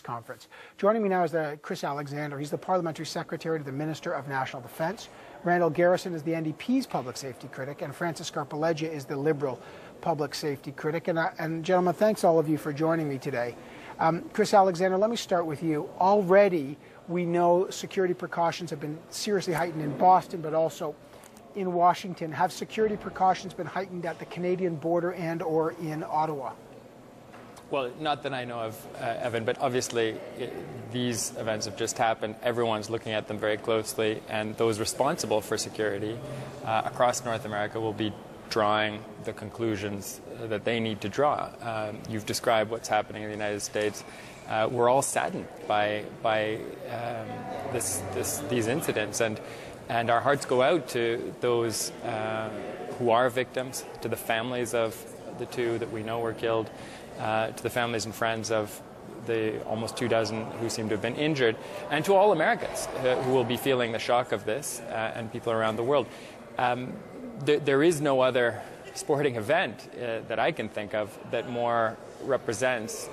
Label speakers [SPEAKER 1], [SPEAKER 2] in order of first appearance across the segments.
[SPEAKER 1] conference. Joining me now is Chris Alexander. He's the Parliamentary Secretary to the Minister of National Defence. Randall Garrison is the NDP's public safety critic, and Francis Scarpaleggia is the Liberal public safety critic. And gentlemen, thanks all of you for joining me today. Chris Alexander, let me start with you. Already, we know security precautions have been seriously heightened in Boston, but also in Washington. Have security precautions been heightened at the Canadian border and or in Ottawa?
[SPEAKER 2] Well, not that I know of, Evan, but obviously these events have just happened. Everyone's looking at them very closely, and those responsible for security across North America will be drawing the conclusions that they need to draw. You've described what's happening in the United States. We're all saddened by these incidents, and our hearts go out to those who are victims, to the families of the two that we know were killed, to the families and friends of the almost 24 who seem to have been injured, and to all Americans who will be feeling the shock of this, and people around the world. There is no other sporting event that I can think of that more represents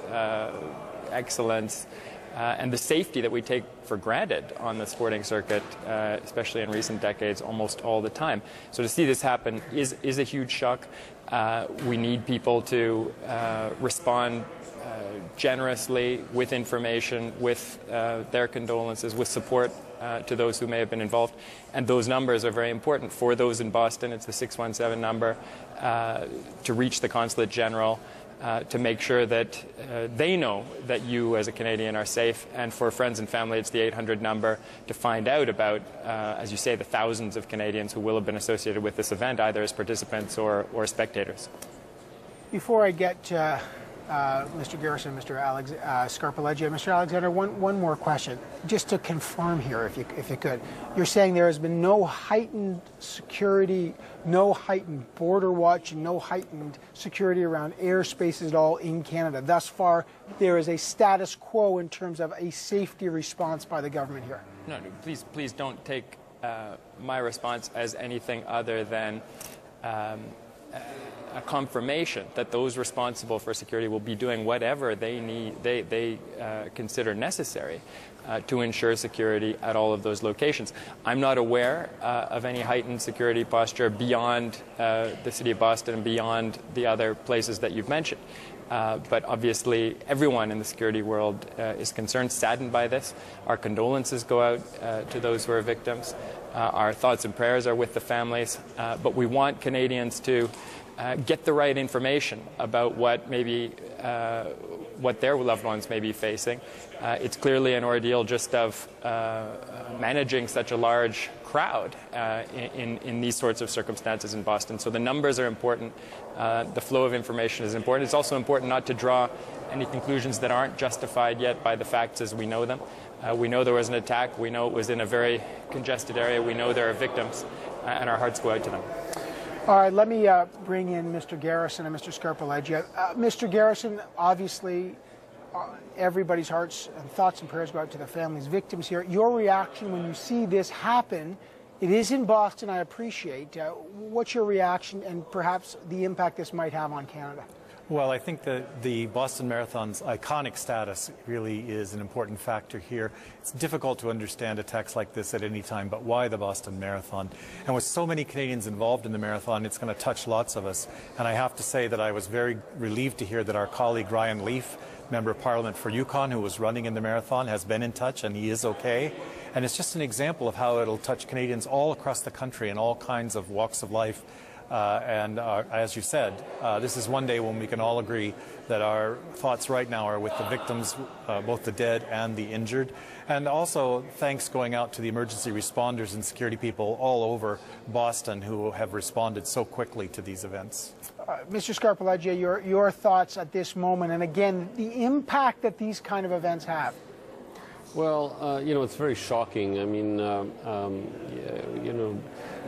[SPEAKER 2] excellence and the safety that we take for granted on the sporting circuit, especially in recent decades, almost all the time. So to see this happen is a huge shock. We need people to respond generously with information, with their condolences, with support to those who may have been involved. And those numbers are very important. For those in Boston, it's the 617 number, to reach the Consulate General, to make sure that they know that you as a Canadian are safe. And for friends and family, it's the 800 number to find out about, as you say, the thousands of Canadians who will have been associated with this event, either as participants or spectators.
[SPEAKER 1] Before I get to Mr. Garrison, Mr. Scarpaleggia, Mr. Alexander, one more question, just to confirm here, if you could. You're saying there has been no heightened security, no heightened border watching, no heightened security around airspaces at all in Canada. Thus far, there is a status quo in terms of a safety response by the government here.
[SPEAKER 2] No, please don't take my response as anything other than a confirmation that those responsible for security will be doing whatever they consider necessary to ensure security at all of those locations. I'm not aware of any heightened security posture beyond the city of Boston and beyond the other places that you've mentioned. But obviously, everyone in the security world is concerned, saddened by this. Our condolences go out to those who are victims. Our thoughts and prayers are with the families. But we want Canadians to get the right information about what their loved ones may be facing. It's clearly an ordeal just of managing such a large crowd in these sorts of circumstances in Boston. So the numbers are important. The flow of information is important. It's also important not to draw any conclusions that aren't justified yet by the facts as we know them. We know there was an attack. We know it was in a very congested area. We know there are victims, and our hearts go out to them.
[SPEAKER 1] All right, let me bring in Mr. Garrison and Mr. Scarpaleggia. Mr. Garrison, obviously, everybody's hearts and thoughts and prayers go out to the families, victims here. Your reaction when you see this happen, it is in Boston, I appreciate. What's your reaction and perhaps the impact this might have on Canada?
[SPEAKER 3] Well, I think that the Boston Marathon's iconic status really is an important factor here. It's difficult to understand attacks like this at any time, but why the Boston Marathon? And with so many Canadians involved in the marathon, it's going to touch lots of us. And I have to say that I was very relieved to hear that our colleague Ryan Leaf, Member of Parliament for Yukon, who was running in the marathon, has been in touch and he is okay. And it's just an example of how it'll touch Canadians all across the country in all kinds of walks of life. As you said, this is one day when we can all agree that our thoughts right now are with the victims, both the dead and the injured. And also thanks going out to the emergency responders and security people all over Boston who have responded so quickly to these events.
[SPEAKER 1] Mr. Scarpaleggia, your thoughts at this moment, and again, the impact that these kind of events have.
[SPEAKER 4] Well, it's very shocking. I mean,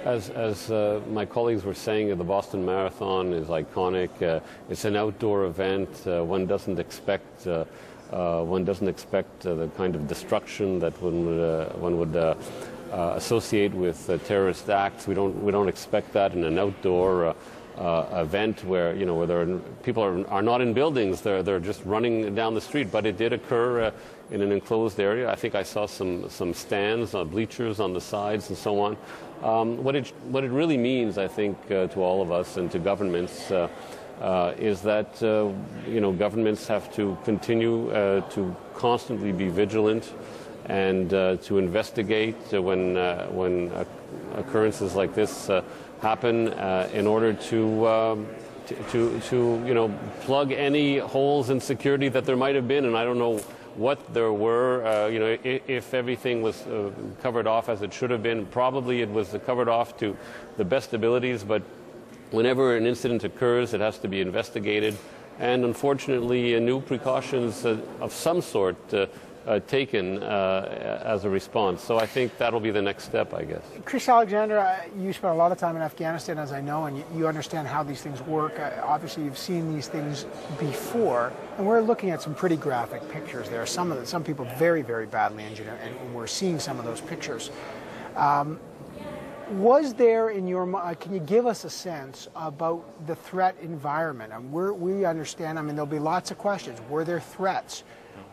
[SPEAKER 4] as my colleagues were saying, the Boston Marathon is iconic. It's an outdoor event. One doesn't expect the kind of destruction that one would associate with terrorist acts. We don't expect that in an outdoor event where people are not in buildings, they're just running down the street, but it did occur in an enclosed area. I think I saw some stands, bleachers on the sides and so on. What it really means, I think, to all of us and to governments is that governments have to continue to constantly be vigilant and to investigate when occurrences like this happen in order to plug any holes in security that there might have been. And I don't know what there were. If everything was covered off as it should have been, probably it was covered off to the best abilities. But whenever an incident occurs, it has to be investigated, and unfortunately, new precautions of some sort taken as a response. So I think that'll be the next step, I guess.
[SPEAKER 1] Chris Alexander, you spent a lot of time in Afghanistan, as I know, and you understand how these things work. Obviously, you've seen these things before, and we're looking at some pretty graphic pictures there. Some people very, very badly injured, and we're seeing some of those pictures. Was there, in your mind, can you give us a sense about the threat environment? We understand, there'll be lots of questions. Were there threats?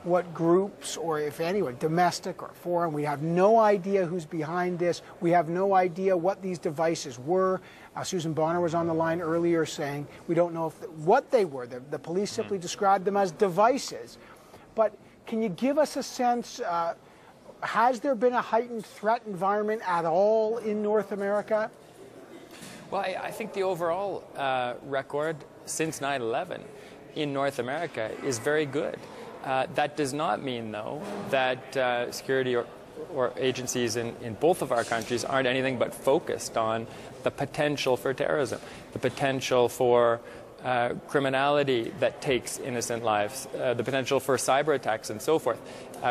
[SPEAKER 1] What groups, or if anyone, domestic or foreign? We have no idea who's behind this. We have no idea what these devices were. Susan Bonner was on the line earlier saying we don't know what they were. The police simply described them as devices. But can you give us a sense, has there been a heightened threat environment at all in North America?
[SPEAKER 2] Well, I think the overall record since 9/11 in North America is very good. That does not mean, though, that security or agencies in both of our countries aren't anything but focused on the potential for terrorism, the potential for criminality that takes innocent lives, the potential for cyber attacks and so forth.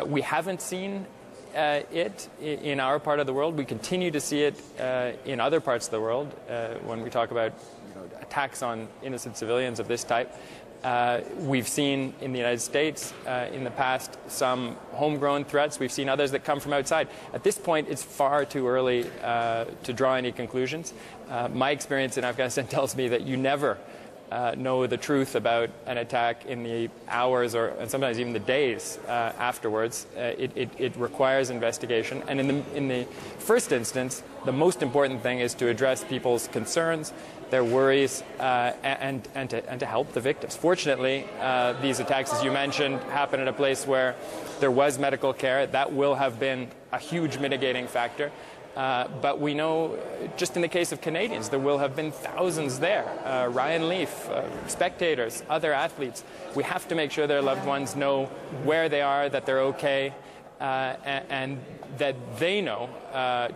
[SPEAKER 2] We haven't seen it in our part of the world. We continue to see it in other parts of the world when we talk about attacks on innocent civilians of this type. We've seen in the United States in the past some homegrown threats. We've seen others that come from outside. At this point, it's far too early to draw any conclusions. My experience in Afghanistan tells me that you never know the truth about an attack in the hours and sometimes even the days afterwards. It requires investigation. And in the first instance, the most important thing is to address people's concerns, their worries, and to help the victims. Fortunately, these attacks, as you mentioned, happen at a place where there was medical care. That will have been a huge mitigating factor. But we know, just in the case of Canadians, there will have been thousands there. Ryan Leaf, spectators, other athletes. We have to make sure their loved ones know where they are, that they're okay, and that they know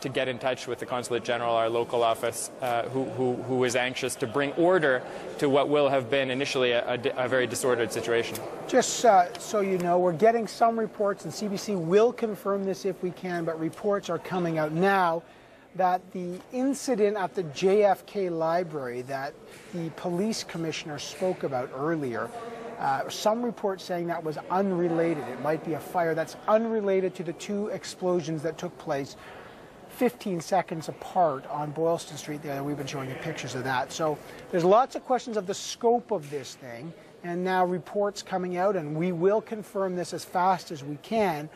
[SPEAKER 2] to get in touch with the Consulate General, our local office, who is anxious to bring order to what will have been initially a very disordered situation.
[SPEAKER 1] Just so you know, we're getting some reports, and CBC will confirm this if we can, but reports are coming out now that the incident at the JFK library that the police commissioner spoke about earlier, some reports saying that was unrelated. It might be a fire that's unrelated to the two explosions that took place 15 seconds apart on Boylston Street there. We've been showing you pictures of that. So there's lots of questions of the scope of this thing, and now reports coming out, and we will confirm this as fast as we can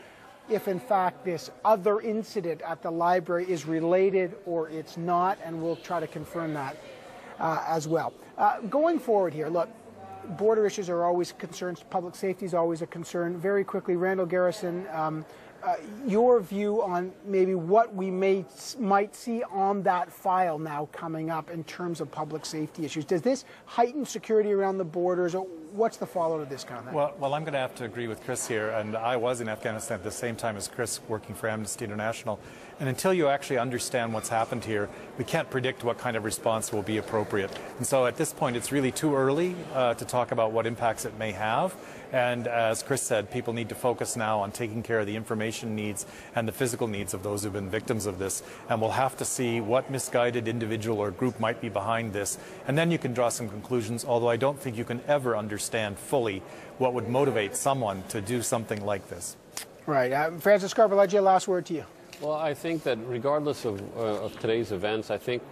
[SPEAKER 1] if in fact this other incident at the library is related or it's not, and we'll try to confirm that as well. Going forward here, look, border issues are always concerns. Public safety is always a concern. Very quickly, Randall Garrison, your view on maybe what we might see on that file now coming up in terms of public safety issues. Does this heighten security around the borders, or what's the follow to this kind of thing?
[SPEAKER 3] Well, I'm going to have to agree with Chris here, and I was in Afghanistan at the same time as Chris, working for Amnesty International. And until you actually understand what's happened here, we can't predict what kind of response will be appropriate. And so at this point, it's really too early to talk about what impacts it may have. And as Chris said, people need to focus now on taking care of the information needs and the physical needs of those who've been victims of this. And we'll have to see what misguided individual or group might be behind this. And then you can draw some conclusions, although I don't think you can ever understand fully what would motivate someone to do something like this.
[SPEAKER 1] Right. Francis Scarpaleggia, last word to you.
[SPEAKER 4] Well, I think that regardless of today's events, I think